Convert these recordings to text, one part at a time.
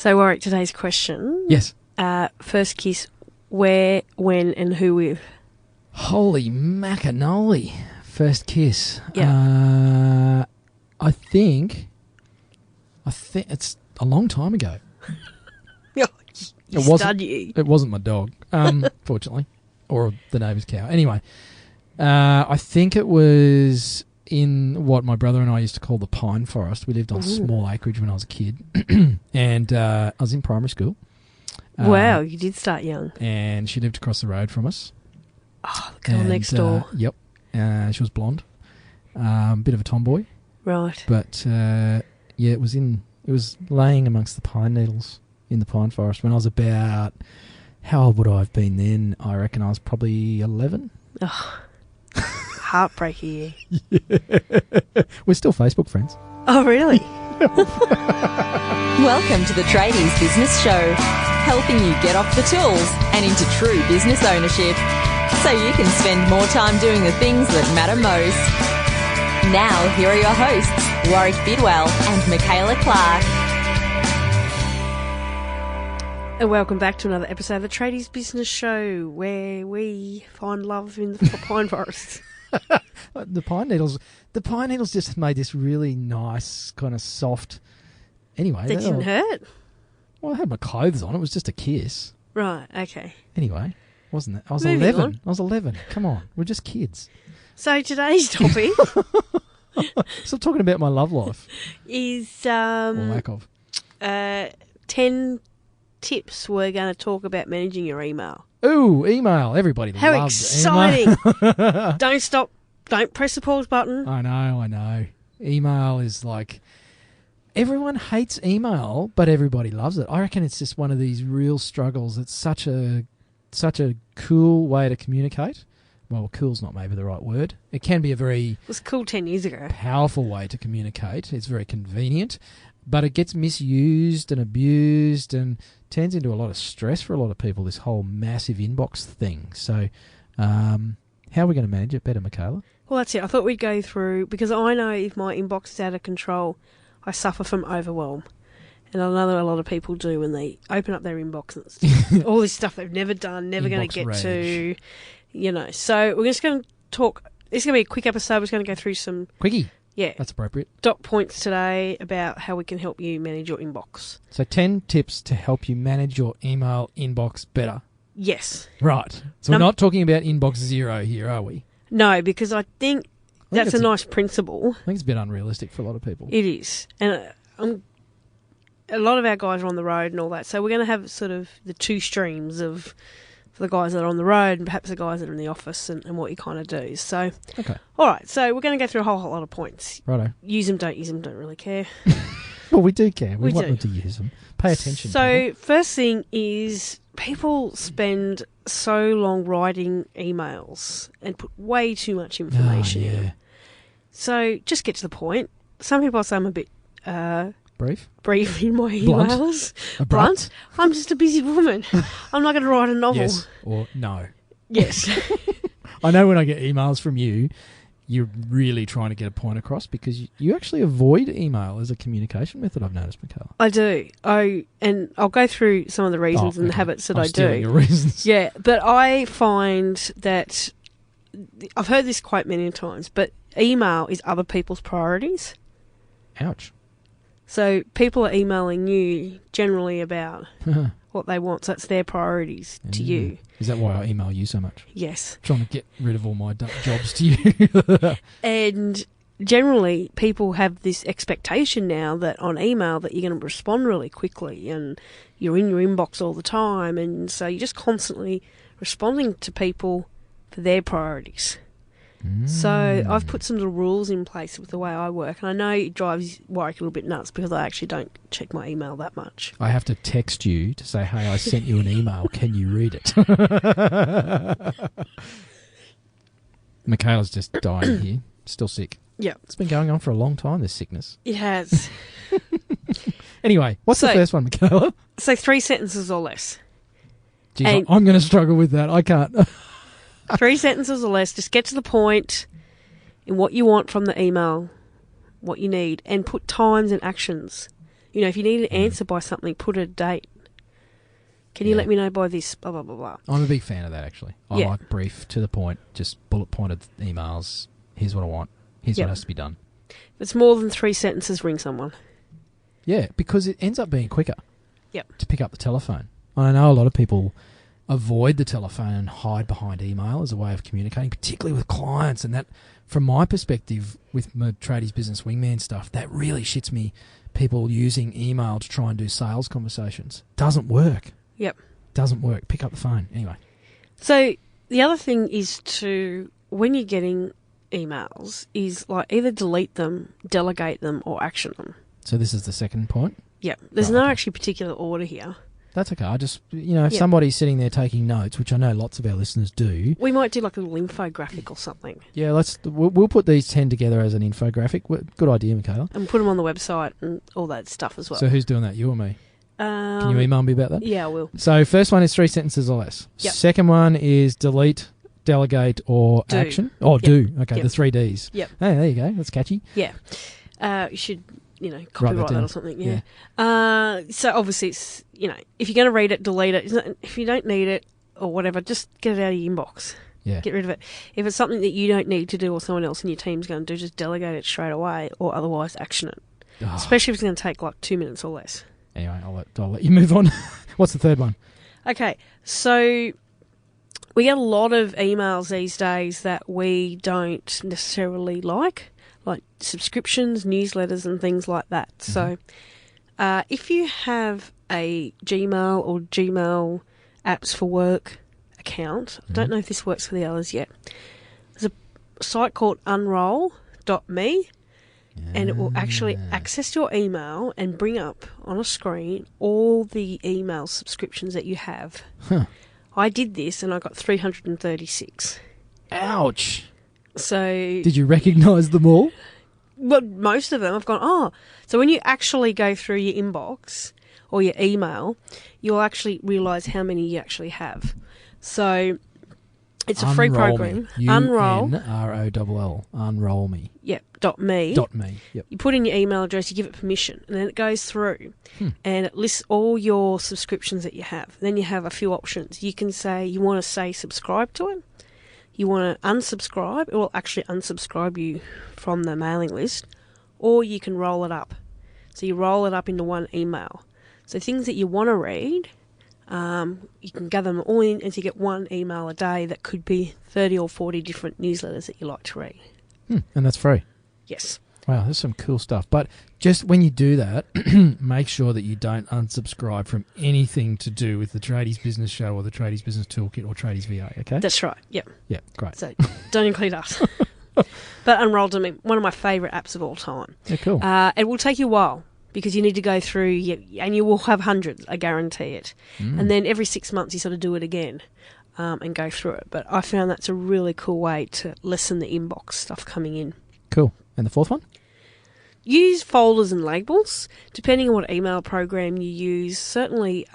So, Warwick, today's question. Yes. First kiss, where, when, and who with? Holy macanoli. First kiss. Yeah. I think it's a long time ago. It wasn't my dog, fortunately, or the neighbour's cow. Anyway, I think it was in what my brother and I used to call the pine forest. We lived on small acreage when I was a kid, and I was in primary school. Wow, you did start young. And she lived across the road from us. Oh, the girl next door. Yep. She was blonde. Bit of a tomboy. Right. But, it was laying amongst the pine needles in the pine forest when I was about, how old would I have been then? I reckon I was probably 11. Oh, heartbreaking. We're still Facebook friends. Oh, really? Welcome to the Tradies Business Show, helping you get off the tools and into true business ownership so you can spend more time doing the things that matter most. Now, here are your hosts, Warwick Bidwell and Michaela Clark. And welcome back to another episode of the Tradies Business Show, where we find love in the pine forest. The pine needles just made this really nice, kind of soft. Anyway, That didn't hurt? Well, I had my clothes on. It was just a kiss. Right, okay. Anyway, wasn't it? I was Moving 11. on. I was 11. Come on. We're just kids. So today's topic Stop talking about my love life. is Or lack of. 10 tips we're going to talk about managing your email. Ooh, email. Everybody How loves email. exciting. Don't stop. Don't press the pause button. I know. Email is like... Everyone hates email, but everybody loves it. I reckon it's just one of these real struggles. It's such a cool way to communicate. Well, cool's not maybe the right word. It can be a very... It was cool 10 years ago. Powerful way to communicate. It's very convenient, but it gets misused and abused and turns into a lot of stress for a lot of people, this whole massive inbox thing. So how are we going to manage it better, Michaela? Well, that's it. I thought we'd go through, because I know if my inbox is out of control, I suffer from overwhelm. And I know that a lot of people do when they open up their inbox and it's all this stuff they've never done, never going to get rage. to, So we're just going to talk. It's going to be a quick episode. We're just going to go through some... Quickie. Yeah. That's appropriate. Dot points today about how we can help you manage your inbox. So 10 tips to help you manage your email inbox better. Yes. Right. So we're not talking about inbox zero here, are we? No, because I think that's a nice principle. I think it's a bit unrealistic for a lot of people. It is. And a lot of our guys are on the road and all that. So we're going to have sort of the two streams of for the guys that are on the road and perhaps the guys that are in the office and what you kind of do. So, Okay. All right. So we're going to go through a whole lot of points. Righto. Use them, don't really care. Well, we do care. We want do. them to use them. Pay attention. So first thing is people spend so long writing emails and put way too much information in them. So just get to the point. Some people say I'm a bit brief in my Blunt. emails. Abrupt. I'm just a busy woman. I'm not going to write a novel. Yes or no. Yes. I know when I get emails from you, you're really trying to get a point across because you actually avoid email as a communication method, I've noticed, Michaela. I do. And I'll go through some of the reasons and habits that I'm I stealing do. Your reasons. Yeah, but I find that I've heard this quote many times, but email is other people's priorities. Ouch. So people are emailing you generally about what they want, so it's their priorities to you. Is that why I email you so much? Yes. Trying to get rid of all my jobs to you. And generally people have this expectation now that on email that you're going to respond really quickly and you're in your inbox all the time, and so you're just constantly responding to people for their priorities. So I've put some little rules in place with the way I work, and I know it drives Warwick a little bit nuts because I actually don't check my email that much. I have to text you to say, hey, I sent you an email. Can you read it? Michaela's just dying here. Still sick. Yeah. It's been going on for a long time, this sickness. It has. Anyway, what's the first one, Michaela? So 3 sentences or less. Jeez, I'm going to struggle with that. I can't. 3 sentences or less. Just get to the point in what you want from the email, what you need, and put times and actions You know, if you need an answer by something, put a date. Can you Yeah. let me know by this, blah, blah, blah, blah. I'm a big fan of that, actually. I Yeah. like brief, to the point, just bullet-pointed emails. Here's what I want. Here's Yep. what has to be done. If it's more than 3 sentences, ring someone. Yeah, because it ends up being quicker. Yep. To pick up the telephone. I know a lot of people avoid the telephone and hide behind email as a way of communicating, particularly with clients. And that, from my perspective, with my Tradies Business Wingman stuff, that really shits me. People using email to try and do sales conversations. Doesn't work. Yep. Doesn't work. Pick up the phone. Anyway. So the other thing is to, when you're getting emails, is like either delete them, delegate them, or action them. So this is the second point. Yep. There's Right, no okay. actually particular order here. That's okay. I just, if Yeah. somebody's sitting there taking notes, which I know lots of our listeners do, We might do like a little infographic or something yeah, we'll put these 10 together as an infographic. Good idea, Michaela. and put them on the website and all that stuff as well. So who's doing that, you or me? Can you Um, email me about that? Yeah, I will. So first one is 3 sentences or less. Yep. Second one is delete, delegate, or Do. action. Oh, Yep. do. Okay, Yep. the 3 Ds. Yep. Hey, there you go. That's catchy. Yeah. You should, Write copyright that that down. or something. Yeah. So obviously, it's, if you're going to read it, delete it. If you don't need it or whatever, just get it out of your inbox. Yeah. Get rid of it. If it's something that you don't need to do or someone else in your team's going to do, just delegate it straight away or otherwise action it. Oh. Especially if it's going to take like 2 minutes or less. Anyway, I'll let you move on. What's the third one? Okay, so we get a lot of emails these days that we don't necessarily like subscriptions, newsletters, and things like that. Mm-hmm. So if you have a Gmail or Gmail apps for work account, I don't know if this works for the others yet. There's a site called unroll.me. And it will actually access your email and bring up on a screen all the email subscriptions that you have. Huh. I did this and I got 336. Ouch. So, Did you recognise them all? well, most of them I've gone, oh. So when you actually go through your inbox or your email, you'll actually realise how many you actually have. So it's a free Unroll program. Me. Unroll. UNROLL. Unroll me. Yep. .me. .me. Yep. You put in your email address, you give it permission, and then it goes through and it lists all your subscriptions that you have. Then you have a few options. You can say you want to say subscribe to it. You want to unsubscribe. It will actually unsubscribe you from the mailing list. Or you can roll it up. So you roll it up into one email. So things that you want to read, you can gather them all in and you get one email a day that could be 30 or 40 different newsletters that you like to read. And that's free. Yes. Wow, that's some cool stuff. But just when you do that, make sure that you don't unsubscribe from anything to do with the Tradies Business Show or the Tradies Business Toolkit or Tradies VA, okay? That's right. Yep. Yeah, great. So don't include us. But Unroll.me, one of my favourite apps of all time. Yeah, cool. It will take you a while because you need to go through, and you will have hundreds, I guarantee it. And then every 6 months you sort of do it again and go through it. But I found that's a really cool way to lessen the inbox stuff coming in. Cool. And the fourth one? Use folders and labels, depending on what email program you use. Certainly,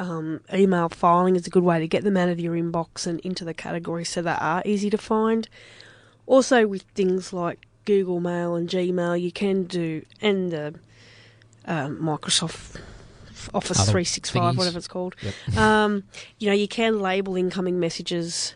email filing is a good way to get them out of your inbox and into the categories so they are easy to find. Also, with things like Google Mail and Gmail, you can do, and Microsoft Office Other 365, thingies. whatever it's called. Yep. You can label incoming messages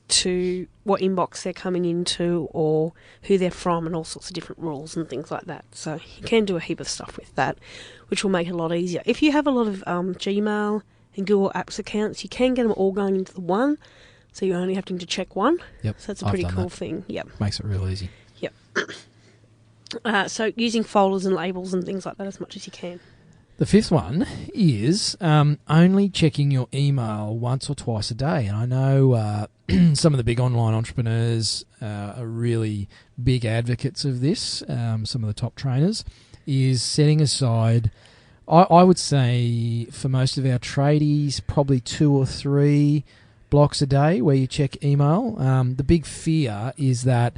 to what inbox they're coming into or who they're from and all sorts of different rules and things like that. So you can do a heap of stuff with that, which will make it a lot easier. If you have a lot of Gmail and Google Apps accounts, you can get them all going into the one, so you're only having to check one. Yep. So that's a I've pretty done cool that. thing. Yep. Makes it real easy. Yep. So using folders and labels and things like that as much as you can. The fifth one is only checking your email once or twice a day. And I know some of the big online entrepreneurs are really big advocates of this. Some of the top trainers is setting aside, I would say for most of our tradies, probably 2 or 3 blocks a day where you check email. The big fear is that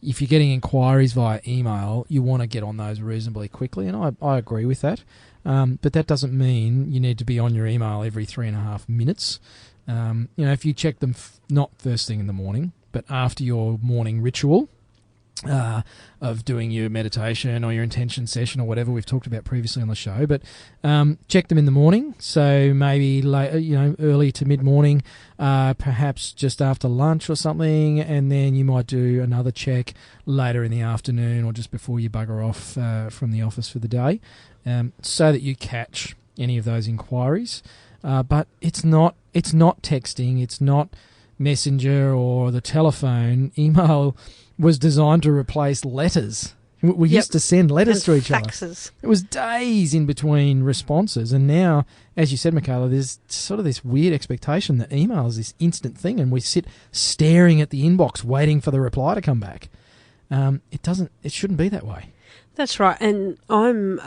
if you're getting inquiries via email, you want to get on those reasonably quickly, and I agree with that. But that doesn't mean you need to be on your email every 3.5 minutes. If you check them not first thing in the morning, but after your morning ritual, of doing your meditation or your intention session or whatever we've talked about previously on the show. But check them in the morning, so maybe early to mid-morning, perhaps just after lunch or something, and then you might do another check later in the afternoon or just before you bugger off from the office for the day, so that you catch any of those inquiries. But it's not texting, it's not Messenger or the telephone. Email was designed to replace letters. We used to send letters to each other. It was days in between responses. And now, as you said, Michaela, there's sort of this weird expectation that email is this instant thing, and we sit staring at the inbox waiting for the reply to come back. It shouldn't be that way. That's right, and I'm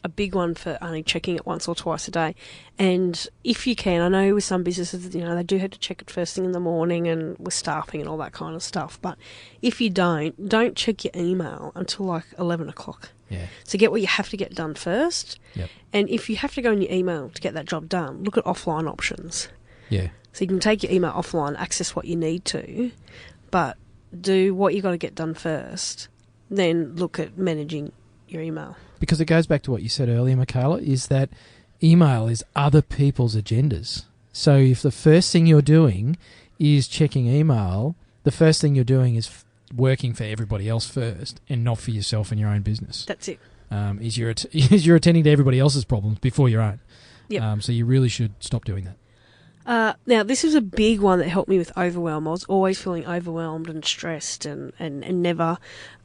a big one for only checking it once or twice a day. And if you can, I know with some businesses, they do have to check it first thing in the morning and with staffing and all that kind of stuff. But if you don't check your email until like 11 o'clock. Yeah. So get what you have to get done first. Yep. And if you have to go in your email to get that job done, look at offline options. Yeah. So you can take your email offline, access what you need to, but do what you got to get done first. Then look at managing your email. Because it goes back to what you said earlier, Michaela, is that email is other people's agendas. So if the first thing you're doing is checking email, the first thing you're doing is working for everybody else first and not for yourself and your own business. That's it. You're attending to everybody else's problems before your own. Yep. So you really should stop doing that. Now, this is a big one that helped me with overwhelm. I was always feeling overwhelmed and stressed and never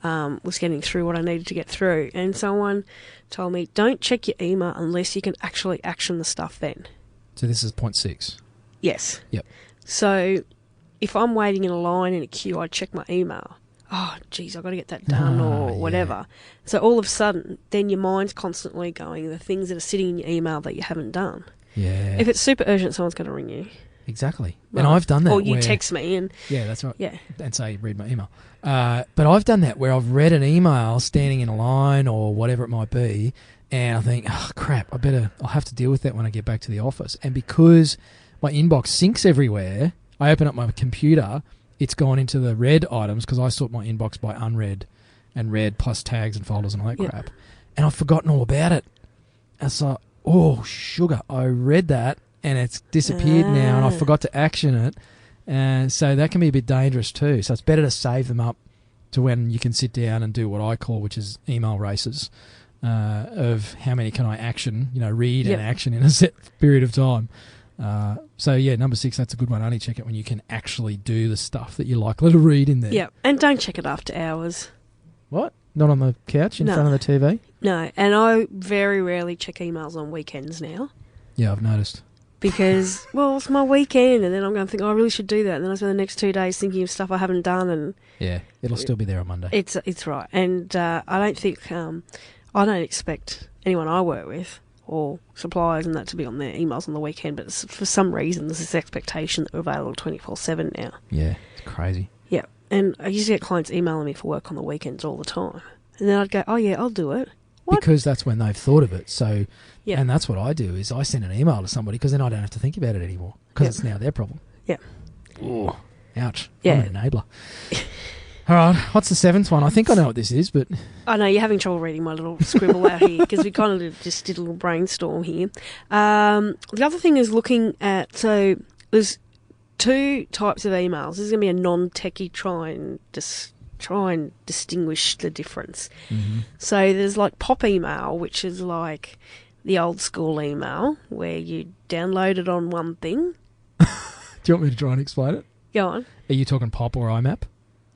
was getting through what I needed to get through. And someone told me, don't check your email unless you can actually action the stuff then. So this is point 6. Yes. Yep. So if I'm waiting in a line in a queue, I check my email. Oh, geez, I've got to get that done or whatever. Yeah. So all of a sudden, then your mind's constantly going, the things that are sitting in your email that you haven't done. Yeah. If it's super urgent, someone's going to ring you. Exactly. Right. And I've done that. Or you text me. And yeah, that's right. Yeah. And say, read my email. But I've done that where I've read an email standing in a line or whatever it might be, and I think, oh, crap, I'll have to deal with that when I get back to the office. And because my inbox syncs everywhere, I open up my computer, it's gone into the read items because I sort my inbox by unread and read plus tags and folders and all that crap. And I've forgotten all about it. And so, oh, sugar, I read that and it's disappeared now and I forgot to action it. And so that can be a bit dangerous too. So it's better to save them up to when you can sit down and do what I call, which is email races of how many can I action, read and action in a set period of time. So yeah, number 6, that's a good one. Only check it when you can actually do the stuff that you're likely to read in there. Yeah, and don't check it after hours. What? Not on the couch in front of the TV? No, and I very rarely check emails on weekends now. Yeah, I've noticed. Because, well, it's my weekend, and then I'm going to think, I really should do that. And then I spend the next 2 days thinking of stuff I haven't done. And yeah, it'll still be there on Monday. It's right. And I don't think, I don't expect anyone I work with or suppliers and that to be on their emails on the weekend, but for some reason there's this expectation that we're available 24/7 now. Yeah, it's crazy. Yeah, and I used to get clients emailing me for work on the weekends all the time. And then I'd go, oh yeah, I'll do it. What? Because that's when they've thought of it. So, yeah. And that's what I do is I send an email to somebody because then I don't have to think about it anymore because it's now their problem. Yeah. Oh, ouch. Yeah. I'm an enabler. All right, what's the 7th one? I think I know what this is, but... I know, you're having trouble reading my little scribble out here because we kind of just did a little brainstorm here. The other thing is looking at... So there's 2 types of emails. This is going to be a non-techie try and distinguish the difference. Mm-hmm. So there's like pop email, which is like the old school email where you download it on one thing. Do you want me to try and explain it? Go on. Are you talking pop or IMAP?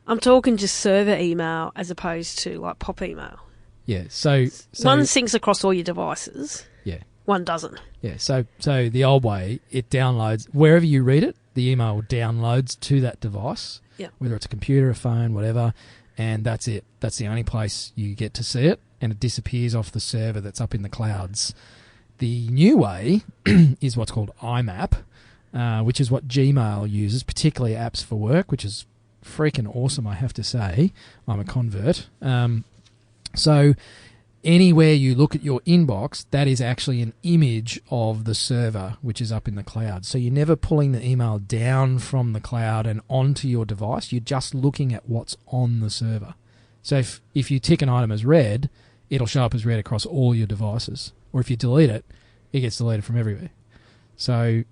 I'm talking just server email as opposed to like pop email. Yeah, so one syncs across all your devices. Yeah. One doesn't. Yeah, so the old way, it downloads, wherever you read it, the email downloads to that device, whether it's a computer, a phone, whatever, and that's it. That's the only place you get to see it, and it disappears off the server that's up in the clouds. The new way is what's called IMAP, which is what Gmail uses, particularly apps for work, which is freaking awesome, I have to say. I'm a convert. So anywhere you look at your inbox, that is actually an image of the server, which is up in the cloud. So you're never pulling the email down from the cloud and onto your device. You're just looking at what's on the server. So if you tick an item as read, it'll show up as read across all your devices. Or if you delete it, it gets deleted from everywhere. So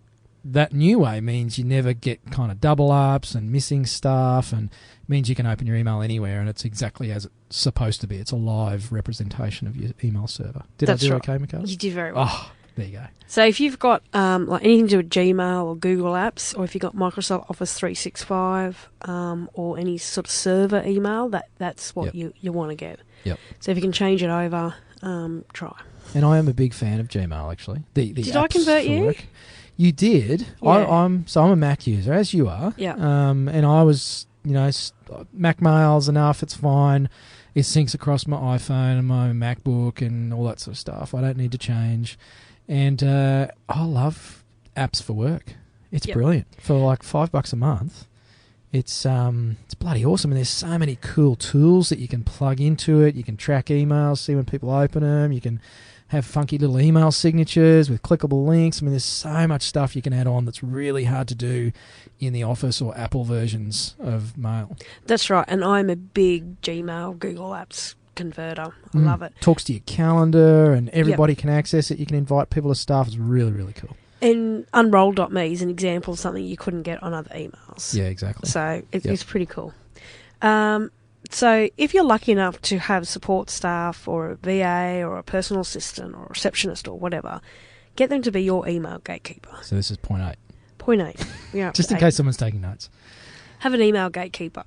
that new way means you never get kind of double ups and missing stuff, and means you can open your email anywhere and it's exactly as it's supposed to be. It's a live representation of your email server. Did That's I do right. okay, Michaela? You did very well. Oh, there you go. So if you've got like anything to do with Gmail or Google Apps, or if you've got Microsoft Office 365 or any sort of server email, that's what you want to get. Yep. So if you can change it over, try. And I am a big fan of Gmail, actually. The Did I apps convert for you? work. You did. Yeah. I'm a Mac user, as you are. Yeah. And I was, Mac Mail's enough. It's fine. It syncs across my iPhone and my MacBook and all that sort of stuff. I don't need to change. And I love apps for work. It's brilliant. For like $5 a month, it's bloody awesome. And there's so many cool tools that you can plug into it. You can track emails, see when people open them. You can have funky little email signatures with clickable links. I mean, there's so much stuff you can add on that's really hard to do in the Office or Apple versions of Mail. That's right. And I'm a big Gmail, Google Apps converter. I love it. Talks to your calendar and everybody can access it. You can invite people to stuff. It's really, really cool. And Unroll.me is an example of something you couldn't get on other emails. Yeah, exactly. So it's pretty cool. So if you're lucky enough to have support staff or a VA or a personal assistant or a receptionist or whatever, get them to be your email gatekeeper. So this is point 8. Point 8. Yeah, Just in case someone's taking notes. Have an email gatekeeper.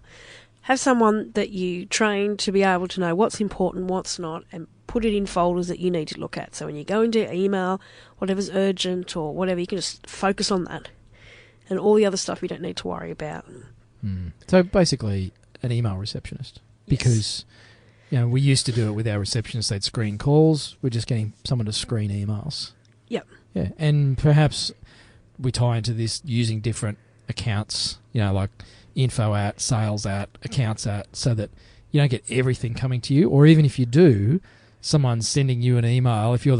Have someone that you train to be able to know what's important, what's not, and put it in folders that you need to look at. So when you go into email, whatever's urgent or whatever, you can just focus on that. And all the other stuff you don't need to worry about. So basically an email receptionist. Because we used to do it with our receptionists. They'd screen calls. We're just getting someone to screen emails. Yep. Yeah, and perhaps we tie into this using different accounts, like info at, sales at, accounts at, so that you don't get everything coming to you. Or even if you do, someone's sending you an email. If you're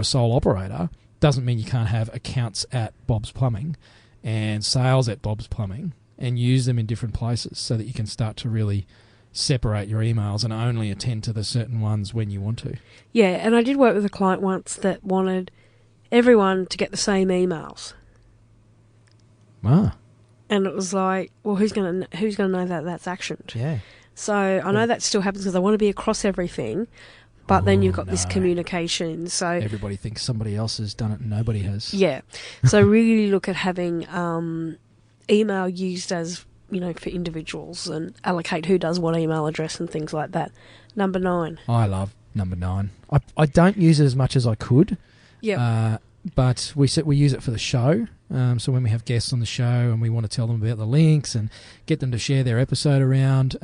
a sole operator, doesn't mean you can't have accounts at Bob's Plumbing and sales at Bob's Plumbing and use them in different places so that you can start to really separate your emails and only attend to the certain ones when you want to. Yeah, and I did work with a client once that wanted everyone to get the same emails. Ah. And it was like, well, who's going to know that that's actioned? Yeah. So I know that still happens because they want to be across everything, but then you've got this communication. So everybody thinks somebody else has done it and nobody has. Yeah. So really look at having email used as, for individuals and allocate who does what email address and things like that. Number 9. I love number 9. I don't use it as much as I could. Yeah. But we use it for the show. So when we have guests on the show and we want to tell them about the links and get them to share their episode around,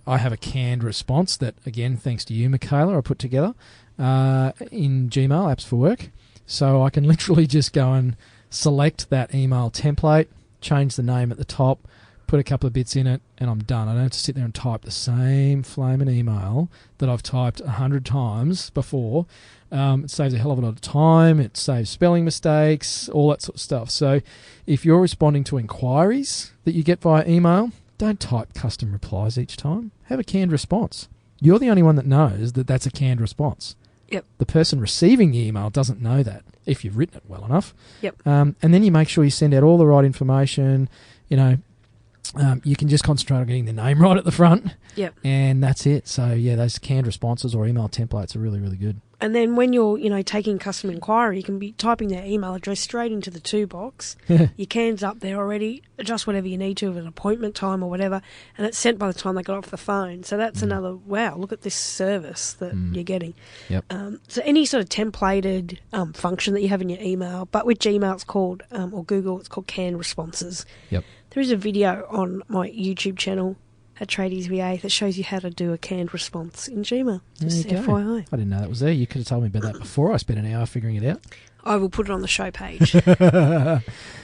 I have a canned response that, again, thanks to you, Michaela, I put together in Gmail, Apps for Work. So I can literally just go and select that email template, change the name at the top, put a couple of bits in it, and I'm done. I don't have to sit there and type the same flaming email that I've typed 100 times before. It saves a hell of a lot of time. It saves spelling mistakes, all that sort of stuff. So if you're responding to inquiries that you get via email, don't type custom replies each time. Have a canned response. You're the only one that knows that that's a canned response. Yep. The person receiving the email doesn't know that, if you've written it well enough. Yep. And then you make sure you send out all the right information. You can just concentrate on getting the name right at the front. Yep. And that's it. So, yeah, those canned responses or email templates are really, really good. And then when you're, taking customer inquiry, you can be typing their email address straight into the to box. Your can's up there already. Adjust whatever you need to of an appointment time or whatever, and it's sent by the time they got off the phone. So that's another, wow, look at this service that you're getting. Yep. So any sort of templated function that you have in your email, but with Gmail it's called, or Google, it's called canned responses. Yep. There is a video on my YouTube channel at Tradies VA that shows you how to do a canned response in Gmail. Just There you go. FYI. I didn't know that was there. You could have told me about that before. I spent an hour figuring it out. I will put it on the show page.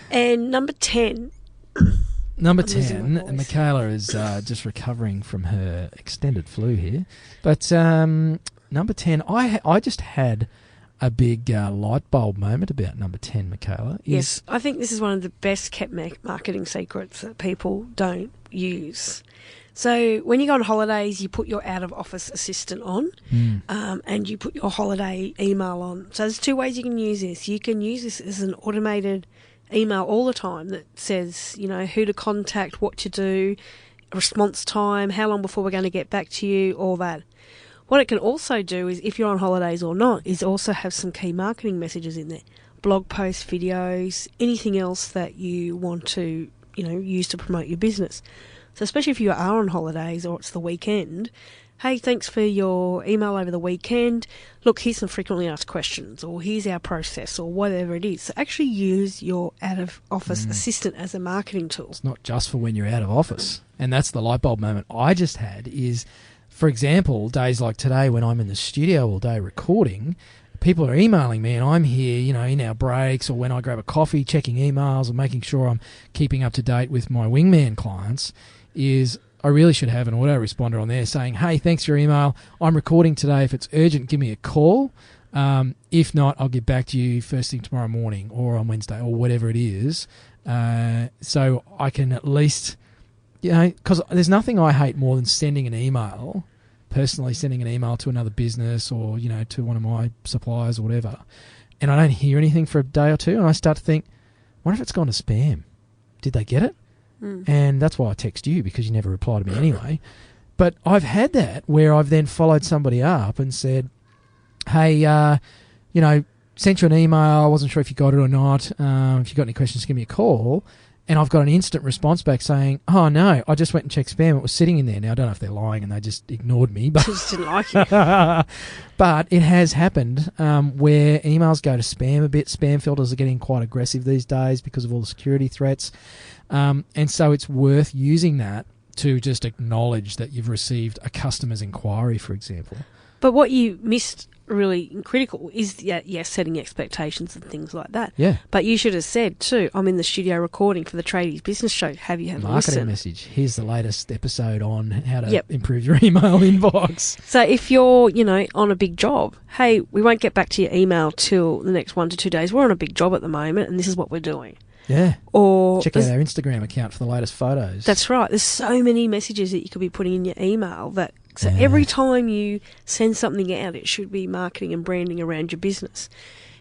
And number 10. Number I'm losing my 10, voice. Michaela is just recovering from her extended flu here. But number 10, I just had a big light bulb moment about number 10, Michaela. Yes, I think this is one of the best kept marketing secrets that people don't use. So when you go on holidays, you put your out-of-office assistant on, and you put your holiday email on. So there's two ways you can use this. You can use this as an automated email all the time that says, you know, who to contact, what to do, response time, how long before we're going to get back to you, all that. What it can also do is, if you're on holidays or not, is also have some key marketing messages in there. Blog posts, videos, anything else that you want to, you know, use to promote your business. So especially if you are on holidays or it's the weekend, hey, thanks for your email over the weekend. Look, here's some frequently asked questions, or here's our process, or whatever it is. So actually use your out-of-office assistant as a marketing tool. It's not just for when you're out of office. And that's the light bulb moment I just had is, for example, days like today when I'm in the studio all day recording, people are emailing me and I'm here, you know, in our breaks or when I grab a coffee, checking emails and making sure I'm keeping up to date with my Wingman clients, is I really should have an autoresponder on there saying, hey, thanks for your email. I'm recording today. If it's urgent, give me a call. If not, I'll get back to you first thing tomorrow morning or on Wednesday or whatever it is. So I can at least, you know, because there's nothing I hate more than sending an email, personally sending an email to another business or, you know, to one of my suppliers or whatever, and I don't hear anything for a day or two, and I start to think, wonder if it's gone to spam. Did they get it? And that's why I text you, because you never reply to me anyway. But I've had that where I've then followed somebody up and said, hey, you know, sent you an email. I wasn't sure if you got it or not. If you got any questions, give me a call. And I've got an instant response back saying, oh, no, I just went and checked spam. It was sitting in there. Now, I don't know if they're lying and they just ignored me. But Just didn't like you. But it has happened where emails go to spam a bit. Spam filters are getting quite aggressive these days because of all the security threats. And so it's worth using that to just acknowledge that you've received a customer's inquiry, for example. But what you missed really critical is, setting expectations and things like that. Yeah. But you should have said, too, I'm in the studio recording for the Tradies Business Show. Have you had a Marketing listen? message. Here's the latest episode on how to improve your email inbox. So if you're, you know, on a big job, hey, we won't get back to your email till the next 1 to 2 days. We're on a big job at the moment, and this is what we're doing. Yeah. Or check out our Instagram account for the latest photos. That's right. There's so many messages that you could be putting in your email that so every time you send something out, it should be marketing and branding around your business.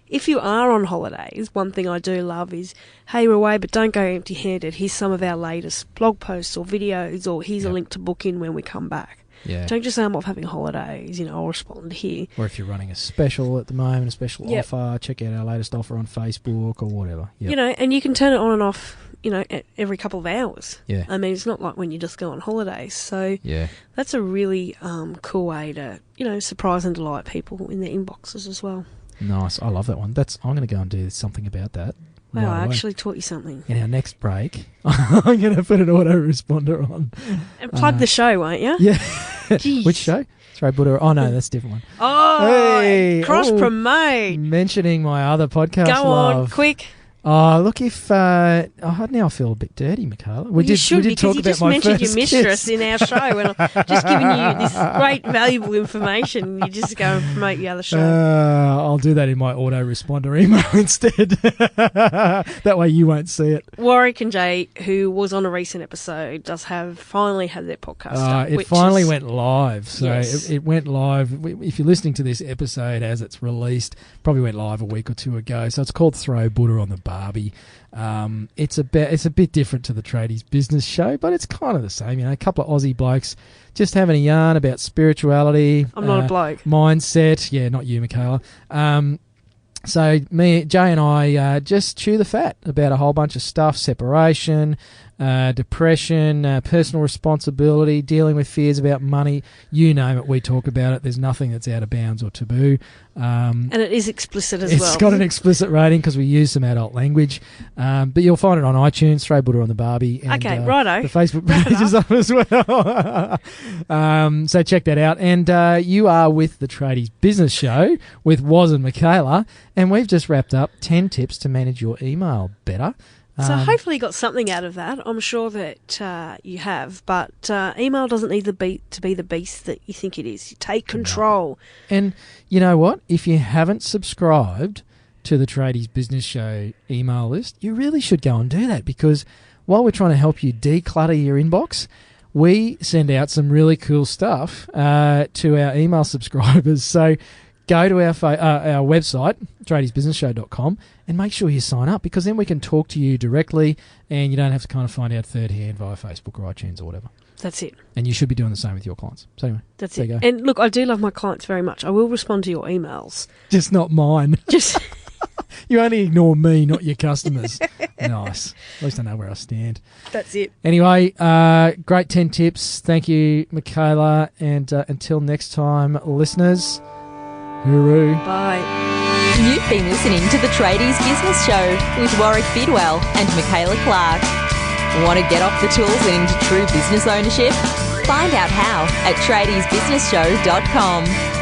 If you are on holidays, one thing I do love is, hey, we're away, but don't go empty-handed. Here's some of our latest blog posts or videos, or here's a link to book in when we come back. Yeah. Don't just say I'm off having holidays, you know, I'll respond here. Or if you're running a special at the moment, a special offer, check out our latest offer on Facebook or whatever. Yep. You know, and you can turn it on and off, you know, every couple of hours. Yeah. I mean, it's not like when you just go on holidays. So yeah, that's a really cool way to, you know, surprise and delight people in their inboxes as well. Nice. I love that one. I'm going to go and do something about that. Wow, right I away. actually taught you something. In our next break, I'm going to put an autoresponder on. And plug the show, won't you? Yeah. Jeez. Which show? Throw Buddha. Oh, no, that's a different one. Oh, Hey. cross-promote. Mentioning my other podcast, Go on, love. quick. Oh, look, if now I feel a bit dirty, Michaela. You should, we did because talk you about just my mentioned your first mistress kiss. in our show, and I'm just giving you this great, valuable information. You just go and promote the other show. I'll do that in my autoresponder email instead. That way you won't see it. Warwick and Jay, who was on a recent episode, finally had their podcast up. It which finally is- went live. So Yes. it went live. If you're listening to this episode as it's released, probably went live a week or two ago. So it's called Throw Buddha on the Barbie. It's a bit different to the Tradies Business Show, but it's kind of the same. You know, a couple of Aussie blokes just having a yarn about spirituality. I'm not a bloke. Mindset. Yeah, not you, Michaela. So Jay and I just chew the fat about a whole bunch of stuff: separation, depression, personal responsibility, dealing with fears about money. You name it, we talk about it. There's nothing that's out of bounds or taboo. And it is explicit as well. It's got an explicit rating because we use some adult language. But you'll find it on iTunes, Throw Buddha on the Barbie. And, Okay, righto. The Facebook page is up as well. So check that out. And you are with the Tradies Business Show with Woz and Michaela. And we've just wrapped up 10 tips to manage your email better. So hopefully you got something out of that. I'm sure that you have. But email doesn't need to be the beast that you think it is. You take control. And you know what? If you haven't subscribed to the Tradies Business Show email list, you really should go and do that, because while we're trying to help you declutter your inbox, we send out some really cool stuff to our email subscribers. So go to our website, tradiesbusinessshow.com, and make sure you sign up, because then we can talk to you directly and you don't have to kind of find out third hand via Facebook or iTunes or whatever. That's it. And you should be doing the same with your clients. So anyway, That's there it. you go. And look, I do love my clients very much. I will respond to your emails. Just not mine. Just You only ignore me, not your customers. Nice. At least I know where I stand. that's it. Anyway, great 10 tips. Thank you, Michaela. And until next time, listeners, hooroo. Bye. You've been listening to the Tradies Business Show with Warwick Bidwell and Michaela Clark. Want to get off the tools and into true business ownership? Find out how at tradiesbusinessshow.com.